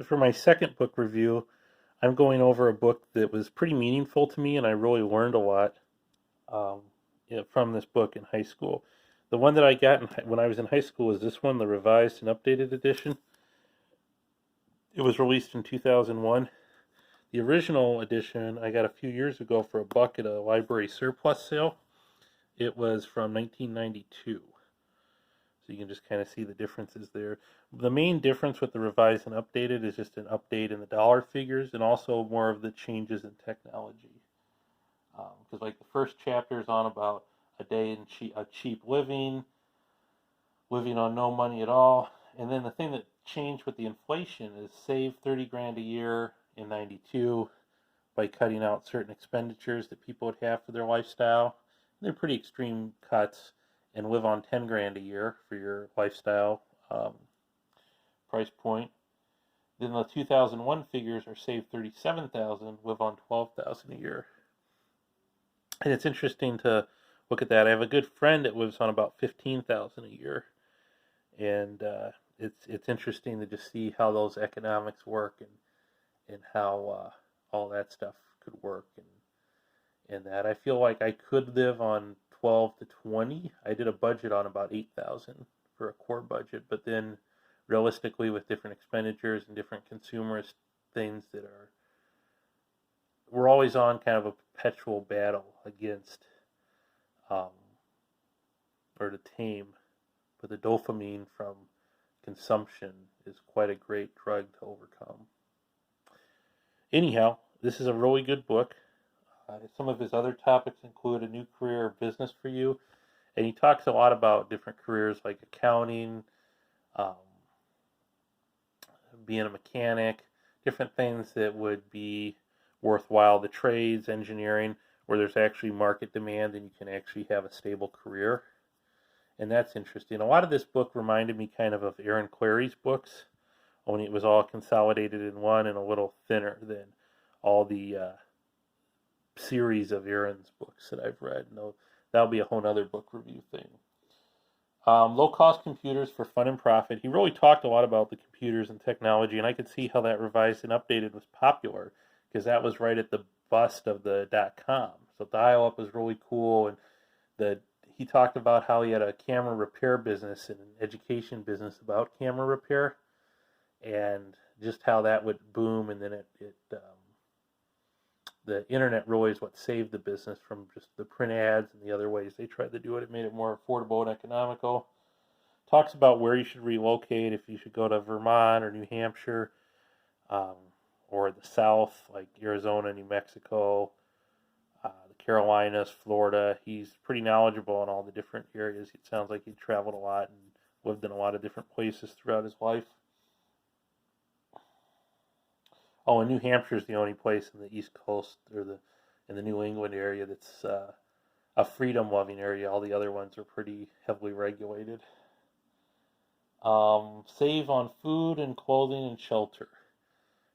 So for my second book review, I'm going over a book that was pretty meaningful to me, and I really learned a lot um, from this book in high school. The one that I got when I was in high school was this one, the revised and updated edition. It was released in 2001. The original edition I got a few years ago for $1 at a library surplus sale. It was from 1992. So you can just kind of see the differences there. The main difference with the revised and updated is just an update in the dollar figures and also more of the changes in technology. Because like the first chapter is on about a day in cheap living, living on no money at all. And then the thing that changed with the inflation is save 30 grand a year in 92 by cutting out certain expenditures that people would have for their lifestyle. And they're pretty extreme cuts, and live on 10 grand a year for your lifestyle price point. Then the 2001 figures are save 37,000, live on 12,000 a year. And it's interesting to look at that. I have a good friend that lives on about 15,000 a year, and it's interesting to just see how those economics work and how all that stuff could work and that I feel like I could live on 12 to 20. I did a budget on about 8,000 for a core budget, but then realistically with different expenditures and different consumerist things that are we're always on kind of a perpetual battle against um, or to tame, but the dopamine from consumption is quite a great drug to overcome. Anyhow, this is a really good book. Some of his other topics include a new career or business for you, and he talks a lot about different careers like accounting, um, being a mechanic, different things that would be worthwhile. The trades, engineering, where there's actually market demand and you can actually have a stable career, and that's interesting. A lot of this book reminded me kind of Aaron Clarey's books, only it was all consolidated in one and a little thinner than all the series of Aaron's books that I've read. No, that'll be a whole other book review thing. Low-cost computers for fun and profit. He really talked a lot about the computers and technology, and I could see how that revised and updated was popular because that was right at the bust of the .com. So dial-up was really cool, and he talked about how he had a camera repair business and an education business about camera repair, and just how that would boom, and then the internet really is what saved the business from just the print ads and the other ways they tried to do it. It made it more affordable and economical. Talks about where you should relocate, if you should go to Vermont or New Hampshire, um, or the South, like Arizona, New Mexico, the Carolinas, Florida. He's pretty knowledgeable on all the different areas. It sounds like he traveled a lot and lived in a lot of different places throughout his life. Oh, and New Hampshire is the only place in the East Coast or in the New England area that's a freedom-loving area. All the other ones are pretty heavily regulated. Save on food and clothing and shelter.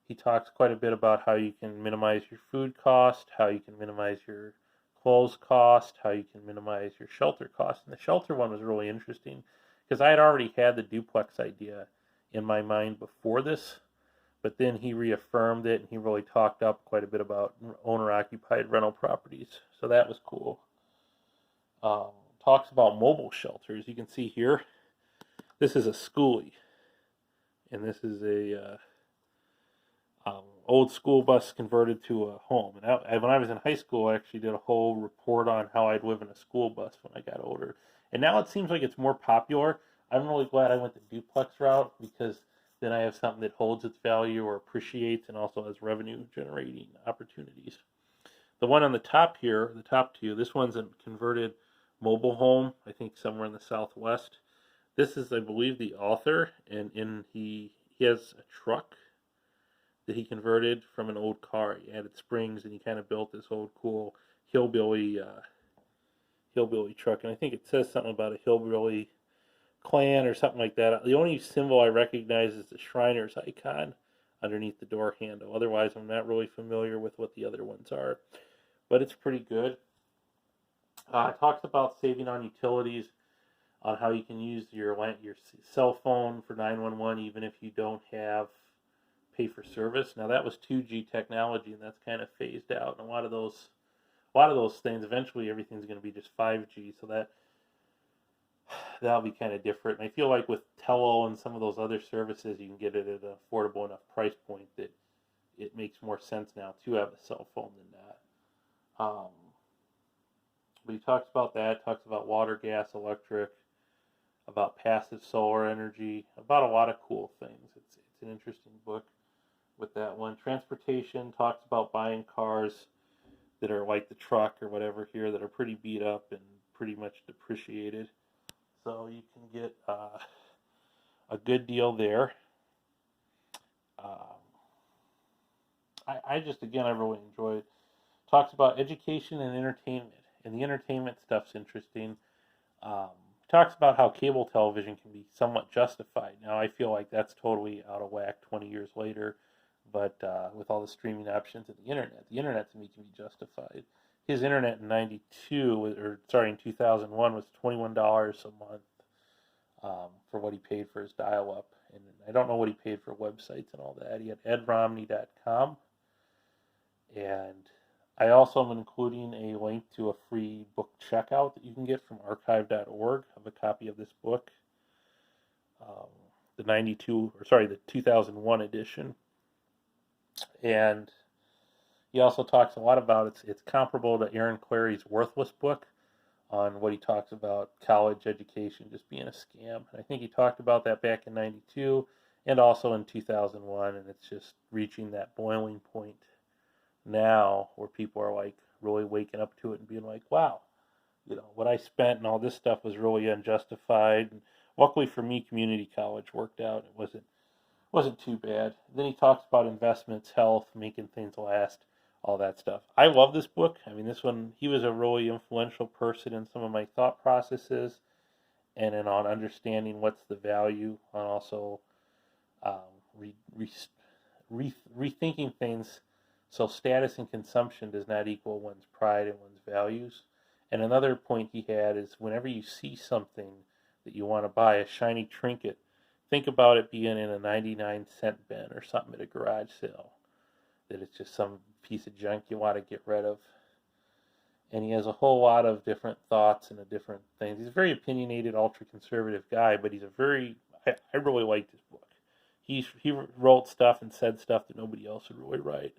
He talks quite a bit about how you can minimize your food cost, how you can minimize your clothes cost, how you can minimize your shelter cost. And the shelter one was really interesting because I had already had the duplex idea in my mind before this, but then he reaffirmed it and he really talked up quite a bit about owner-occupied rental properties. So that was cool. Talks about mobile shelters. You can see here, this is a schoolie, and this is a old school bus converted to a home. And when I was in high school, I actually did a whole report on how I'd live in a school bus when I got older. And now it seems like it's more popular. I'm really glad I went the duplex route because then I have something that holds its value or appreciates and also has revenue generating opportunities. The one on the top here, the top two, this one's a converted mobile home, I think somewhere in the Southwest. This is, I believe, the author, and he has a truck that he converted from an old car. He added springs, and he kind of built this old cool hillbilly truck. And I think it says something about a hillbilly clan or something like that. The only symbol I recognize is the Shriner's icon underneath the door handle. Otherwise, I'm not really familiar with what the other ones are. But it's pretty good. It talks about saving on utilities, on how you can use your cell phone for 911 even if you don't have pay for service. Now that was 2G technology, and that's kind of phased out. And a lot of those things, eventually everything's going to be just 5G. So that'll be kind of different. And I feel like with Tello and some of those other services, you can get it at an affordable enough price point that it makes more sense now to have a cell phone than that. But he talks about that, talks about water, gas, electric, about passive solar energy, about a lot of cool things. It's an interesting book with that one. Transportation talks about buying cars that are like the truck or whatever here that are pretty beat up and pretty much depreciated. So you can get a good deal there. Um, I just, again, I really enjoy it. Talks about education and entertainment, and the entertainment stuff's interesting. Um, Talks about how cable television can be somewhat justified. Now, I feel like that's totally out of whack 20 years later, but with all the streaming options and the internet to me can be justified. His internet in in 2001 was $21 a month for what he paid for his dial-up. And I don't know what he paid for websites and all that. He had edromney.com. And I also am including a link to a free book checkout that you can get from archive.org of a copy of this book, the 2001 edition. And he also talks a lot about it's comparable to Aaron Clary's Worthless book on what he talks about college education just being a scam. And I think he talked about that back in 92 and also in 2001, and it's just reaching that boiling point now where people are like really waking up to it and being like, wow, what I spent and all this stuff was really unjustified. And luckily for me, community college worked out. It wasn't too bad. Then he talks about investments, health, making things last, all that stuff. I love this book. I mean, this one, he was a really influential person in some of my thought processes and in on understanding what's the value, on also rethinking things so status and consumption does not equal one's pride and one's values. And another point he had is whenever you see something that you want to buy, a shiny trinket, think about it being in a 99-cent bin or something at a garage sale. That it's just some piece of junk you want to get rid of. And he has a whole lot of different thoughts and different things. He's a very opinionated, ultra-conservative guy, but I really liked his book. He wrote stuff and said stuff that nobody else would really write.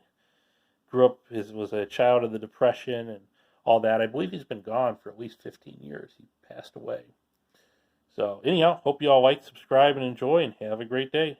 Was a child of the Depression and all that. I believe he's been gone for at least 15 years. He passed away. So anyhow, hope you all like, subscribe, and enjoy, and have a great day.